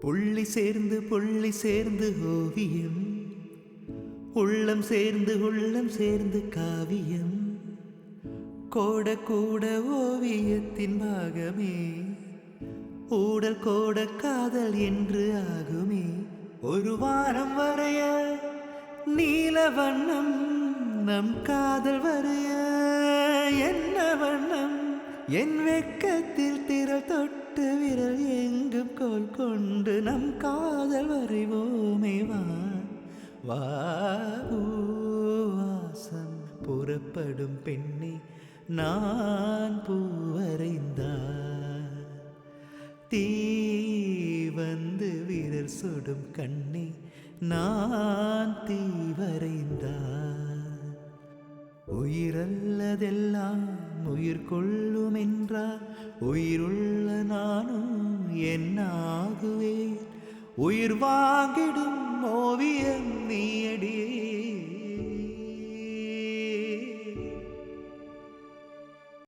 புள்ளி சேர்ந்து ஓவியம், உள்ளம் சேர்ந்து காவியம், கோட கூட ஓவியத்தின் பாகமே, ஊடல் கோட காதல் என்று ஆகுமே. ஒரு வாரம் வரைய நீல வண்ணம், நம் காதல் வரைய என்ன வண்ணம், என் வெட்கத்தில் திரள் தொட்டு விரல் எங்கும் கோல் கொண்டு நம் காதல் வரைவோமே. வா வாசம் புறப்படும் பெண்ணே, நான் பூவரைந்தார், தீ வந்து விரல் சுடும் கண்ணே, நான் தீ வரைந்தார். உயிரல்லதெல்லாம் உயிர் கொள்ளும் என்றால், உயிருள்ள நானும் என்னாகுவேன். உயிர் வாங்கிடும் ஓவியம்